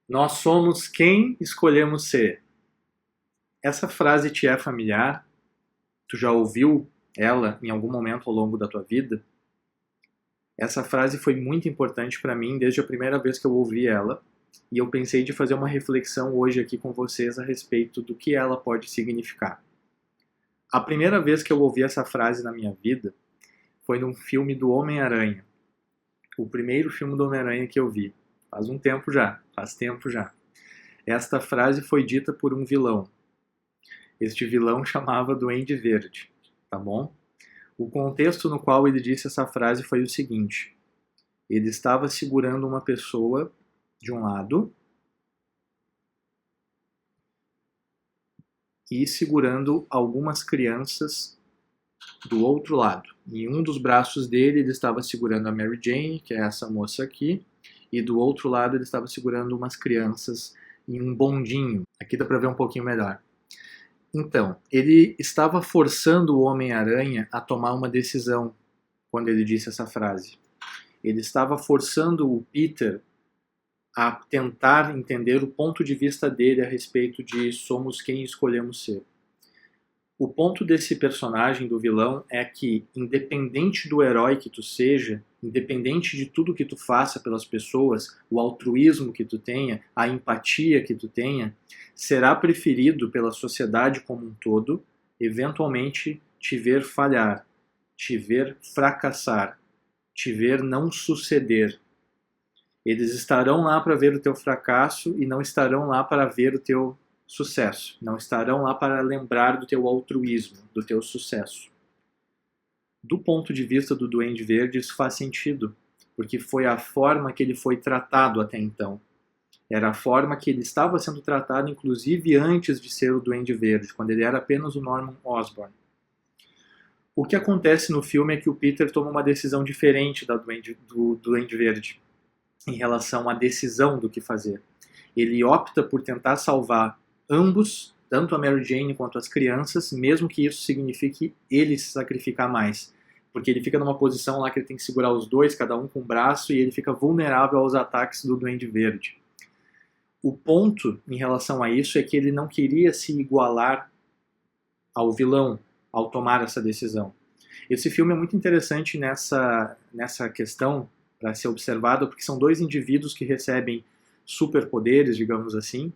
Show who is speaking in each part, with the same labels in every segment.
Speaker 1: Nós somos quem escolhemos ser. Essa frase te é familiar? Tu já ouviu ela em algum momento ao longo da tua vida? Essa frase foi muito importante para mim desde a primeira vez que eu ouvi ela, e eu pensei de fazer uma reflexão hoje aqui com vocês a respeito do que ela pode significar. A primeira vez que eu ouvi essa frase na minha vida foi num filme do Homem-Aranha. O primeiro filme do Homem-Aranha que eu vi. Faz tempo já. Esta frase foi dita por um vilão. Este vilão chamava Duende Verde, tá bom? O contexto no qual ele disse essa frase foi o seguinte: ele estava segurando uma pessoa de um lado e segurando algumas crianças do outro lado. Em um dos braços dele ele estava segurando a Mary Jane, que é essa moça aqui, e do outro lado ele estava segurando umas crianças em um bondinho. Aqui dá para ver um pouquinho melhor. Então, ele estava forçando o Homem-Aranha a tomar uma decisão quando ele disse essa frase. Ele estava forçando o Peter a tentar entender o ponto de vista dele a respeito de somos quem escolhemos ser. O ponto desse personagem, do vilão, é que, independente do herói que tu seja, independente de tudo que tu faça pelas pessoas, o altruísmo que tu tenha, a empatia que tu tenha, será preferido pela sociedade como um todo, eventualmente te ver falhar, te ver fracassar, te ver não suceder. Eles estarão lá para ver o teu fracasso e não estarão lá para ver o teu sucesso. Não estarão lá para lembrar do teu altruísmo, do teu sucesso. Do ponto de vista do Duende Verde, isso faz sentido, porque foi a forma que ele foi tratado até então. Era a forma que ele estava sendo tratado, inclusive antes de ser o Duende Verde, quando ele era apenas o Norman Osborn. O que acontece no filme é que o Peter toma uma decisão diferente do Duende Verde em relação à decisão do que fazer. Ele opta por tentar salvar ambos, tanto a Mary Jane quanto as crianças, mesmo que isso signifique ele se sacrificar mais. Porque ele fica numa posição lá que ele tem que segurar os dois, cada um com um braço, e ele fica vulnerável aos ataques do Duende Verde. O ponto em relação a isso é que ele não queria se igualar ao vilão ao tomar essa decisão. Esse filme é muito interessante nessa questão para ser observado, porque são dois indivíduos que recebem superpoderes, digamos assim,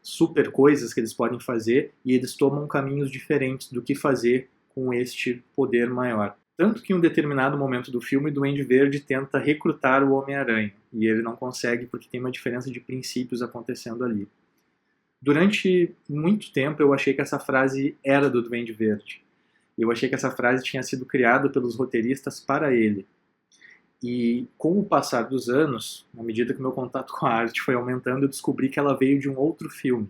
Speaker 1: super coisas que eles podem fazer, e eles tomam caminhos diferentes do que fazer com este poder maior. Tanto que em um determinado momento do filme, o Duende Verde tenta recrutar o Homem-Aranha, e ele não consegue porque tem uma diferença de princípios acontecendo ali. Durante muito tempo eu achei que essa frase era do Duende Verde. Eu achei que essa frase tinha sido criada pelos roteiristas para ele. E com o passar dos anos, na medida que meu contato com a arte foi aumentando, eu descobri que ela veio de um outro filme.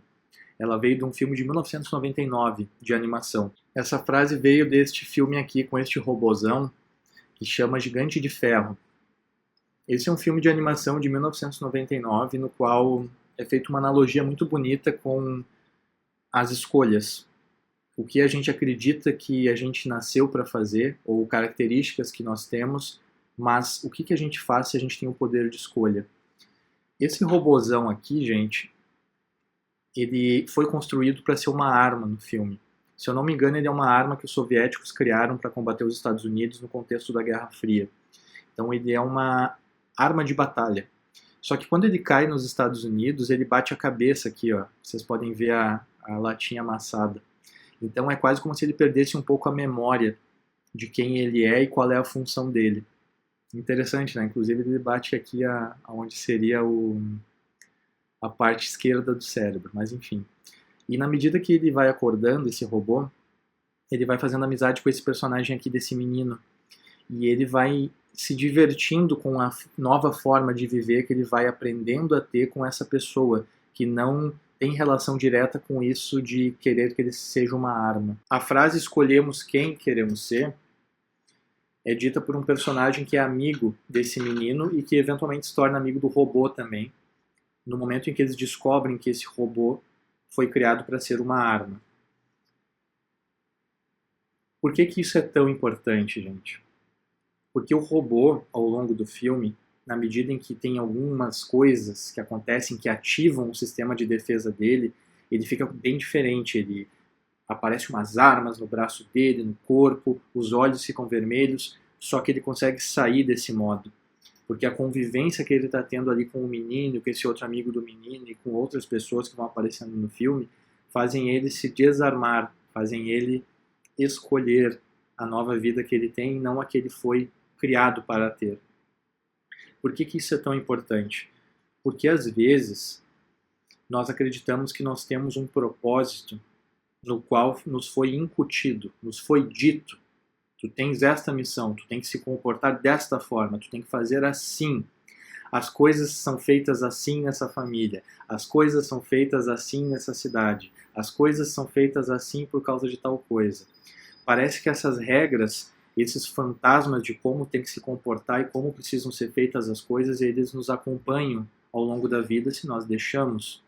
Speaker 1: Ela veio de um filme de 1999, de animação. Essa frase veio deste filme aqui, com este robozão, que chama Gigante de Ferro. Esse é um filme de animação de 1999, no qual é feita uma analogia muito bonita com as escolhas. O que a gente acredita que a gente nasceu para fazer, ou características que nós temos, mas o que a gente faz se a gente tem o poder de escolha? Esse robozão aqui, gente, ele foi construído para ser uma arma no filme. Se eu não me engano, ele é uma arma que os soviéticos criaram para combater os Estados Unidos no contexto da Guerra Fria. Então ele é uma arma de batalha. Só que quando ele cai nos Estados Unidos, ele bate a cabeça aqui, ó. Vocês podem ver a latinha amassada. Então é quase como se ele perdesse um pouco a memória de quem ele é e qual é a função dele. Interessante, né? Inclusive ele bate aqui aonde seria a parte esquerda do cérebro, mas enfim. E na medida que ele vai acordando, esse robô, ele vai fazendo amizade com esse personagem aqui desse menino. E ele vai se divertindo com a nova forma de viver que ele vai aprendendo a ter com essa pessoa, que não tem relação direta com isso de querer que ele seja uma arma. A frase escolhemos quem queremos ser é dita por um personagem que é amigo desse menino e que eventualmente se torna amigo do robô também, no momento em que eles descobrem que esse robô foi criado para ser uma arma. Por que isso é tão importante, gente? Porque o robô, ao longo do filme, na medida em que tem algumas coisas que acontecem que ativam o sistema de defesa dele, ele fica bem diferente. Ele aparece umas armas no braço dele, no corpo, os olhos ficam vermelhos, só que ele consegue sair desse modo. Porque a convivência que ele está tendo ali com o menino, com esse outro amigo do menino e com outras pessoas que vão aparecendo no filme, fazem ele se desarmar, fazem ele escolher a nova vida que ele tem e não a que ele foi criado para ter. Por que isso é tão importante? Porque às vezes nós acreditamos que nós temos um propósito no qual nos foi incutido, nos foi dito: tu tens esta missão, tu tem que se comportar desta forma, tu tem que fazer assim. As coisas são feitas assim nessa família, as coisas são feitas assim nessa cidade, as coisas são feitas assim por causa de tal coisa. Parece que essas regras, esses fantasmas de como tem que se comportar e como precisam ser feitas as coisas, eles nos acompanham ao longo da vida se nós deixamos.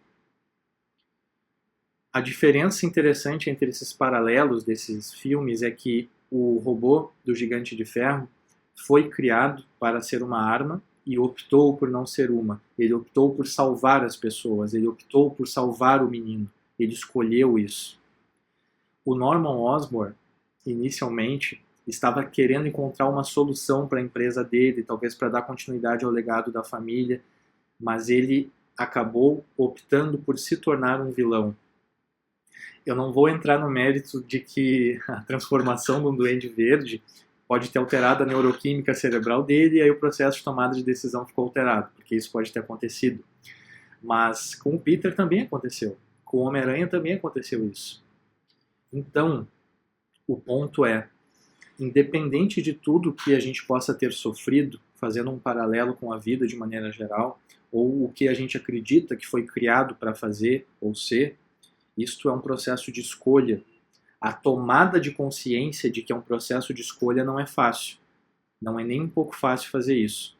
Speaker 1: A diferença interessante entre esses paralelos desses filmes é que o robô do Gigante de Ferro foi criado para ser uma arma e optou por não ser uma. Ele optou por salvar as pessoas, ele optou por salvar o menino. Ele escolheu isso. O Norman Osborn, inicialmente, estava querendo encontrar uma solução para a empresa dele, talvez para dar continuidade ao legado da família, mas ele acabou optando por se tornar um vilão. Eu não vou entrar no mérito de que a transformação de um Duende Verde pode ter alterado a neuroquímica cerebral dele e aí o processo de tomada de decisão ficou alterado, porque isso pode ter acontecido. Mas com o Peter também aconteceu. Com o Homem-Aranha também aconteceu isso. Então, o ponto é, independente de tudo que a gente possa ter sofrido, fazendo um paralelo com a vida de maneira geral, ou o que a gente acredita que foi criado para fazer ou ser, isto é um processo de escolha. A tomada de consciência de que é um processo de escolha não é fácil. Não é nem um pouco fácil fazer isso.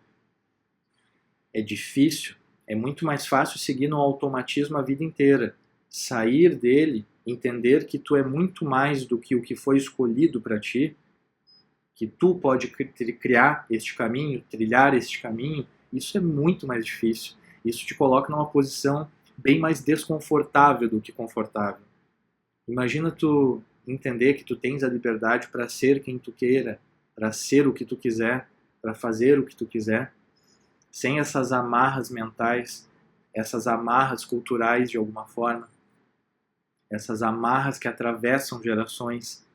Speaker 1: É difícil. É muito mais fácil seguir no automatismo a vida inteira. Sair dele, entender que tu é muito mais do que o que foi escolhido para ti, que tu pode criar este caminho, trilhar este caminho, isso é muito mais difícil. Isso te coloca numa posição bem mais desconfortável do que confortável. Imagina tu entender que tu tens a liberdade para ser quem tu queira, para ser o que tu quiser, para fazer o que tu quiser, sem essas amarras mentais, essas amarras culturais de alguma forma, essas amarras que atravessam gerações.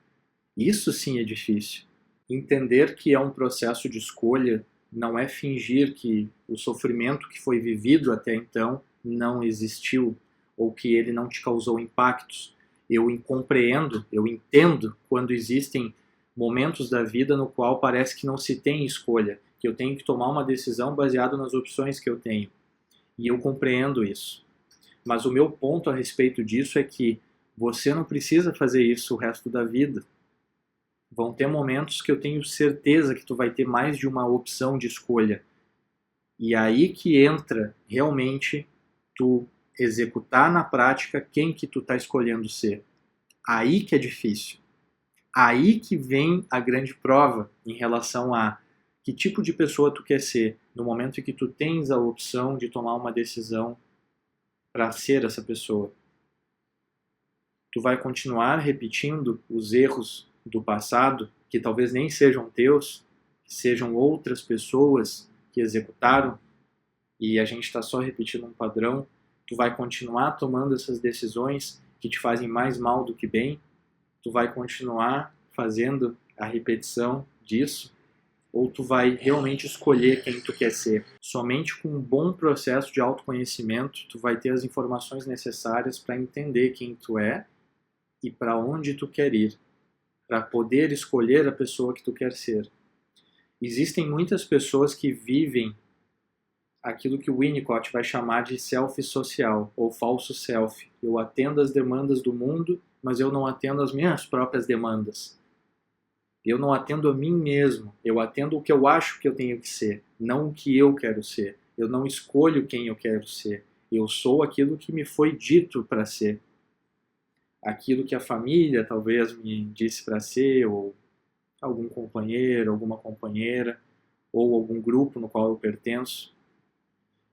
Speaker 1: Isso sim é difícil. Entender que é um processo de escolha não é fingir que o sofrimento que foi vivido até então não existiu ou que ele não te causou impactos. Eu compreendo, eu entendo quando existem momentos da vida no qual parece que não se tem escolha, que eu tenho que tomar uma decisão baseada nas opções que eu tenho. E eu compreendo isso. Mas o meu ponto a respeito disso é que você não precisa fazer isso o resto da vida. Vão ter momentos que eu tenho certeza que tu vai ter mais de uma opção de escolha. E aí que entra realmente tu executar na prática quem que tu está escolhendo ser. Aí que é difícil. Aí que vem a grande prova em relação a que tipo de pessoa tu quer ser no momento em que tu tens a opção de tomar uma decisão para ser essa pessoa. Tu vai continuar repetindo os erros do passado, que talvez nem sejam teus, que sejam outras pessoas que executaram, e a gente está só repetindo um padrão. Tu vai continuar tomando essas decisões que te fazem mais mal do que bem, tu vai continuar fazendo a repetição disso, ou tu vai realmente escolher quem tu quer ser. Somente com um bom processo de autoconhecimento, tu vai ter as informações necessárias para entender quem tu é e para onde tu quer ir, para poder escolher a pessoa que tu quer ser. Existem muitas pessoas que vivem aquilo que o Winnicott vai chamar de self social, ou falso self. Eu atendo às demandas do mundo, mas eu não atendo às minhas próprias demandas. Eu não atendo a mim mesmo, eu atendo o que eu acho que eu tenho que ser, não o que eu quero ser. Eu não escolho quem eu quero ser, eu sou aquilo que me foi dito para ser. Aquilo que a família talvez me disse para ser, ou algum companheiro, alguma companheira, ou algum grupo no qual eu pertenço.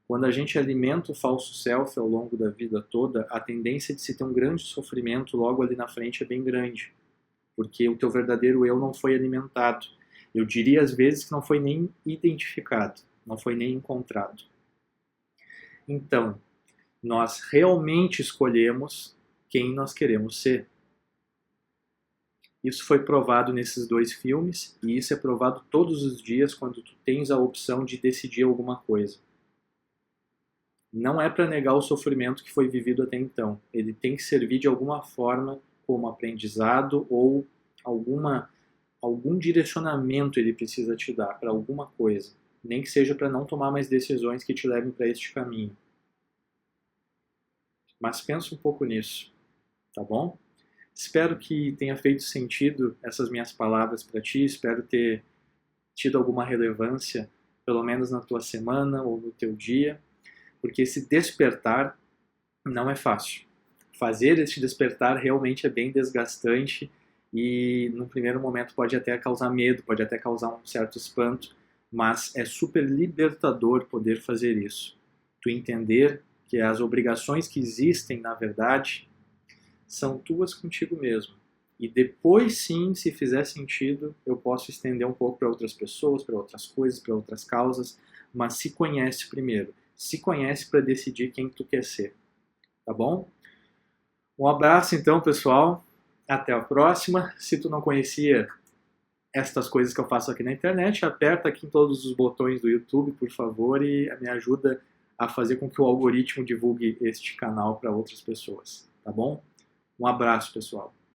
Speaker 1: Quando a gente alimenta o falso self ao longo da vida toda, a tendência de se ter um grande sofrimento logo ali na frente é bem grande, porque o teu verdadeiro eu não foi alimentado. Eu diria às vezes que não foi nem identificado, não foi nem encontrado. Então, nós realmente escolhemos quem nós queremos ser. Isso foi provado nesses 2 filmes, e isso é provado todos os dias quando tu tens a opção de decidir alguma coisa. Não é para negar o sofrimento que foi vivido até então. Ele tem que servir de alguma forma como aprendizado ou algum direcionamento ele precisa te dar para alguma coisa. Nem que seja para não tomar mais decisões que te levem para este caminho. Mas pensa um pouco nisso, tá bom? Espero que tenha feito sentido essas minhas palavras para ti, espero ter tido alguma relevância, pelo menos na tua semana ou no teu dia, porque esse despertar não é fácil. Fazer este despertar realmente é bem desgastante e no primeiro momento pode até causar medo, pode até causar um certo espanto, mas é super libertador poder fazer isso. Tu entender que as obrigações que existem, na verdade, são tuas contigo mesmo. E depois sim, se fizer sentido, eu posso estender um pouco para outras pessoas, para outras coisas, para outras causas, mas se conhece primeiro. Se conhece para decidir quem tu quer ser. Tá bom? Um abraço então, pessoal. Até a próxima. Se tu não conhecia estas coisas que eu faço aqui na internet, aperta aqui em todos os botões do YouTube, por favor, e me ajuda a fazer com que o algoritmo divulgue este canal para outras pessoas. Tá bom? Um abraço, pessoal.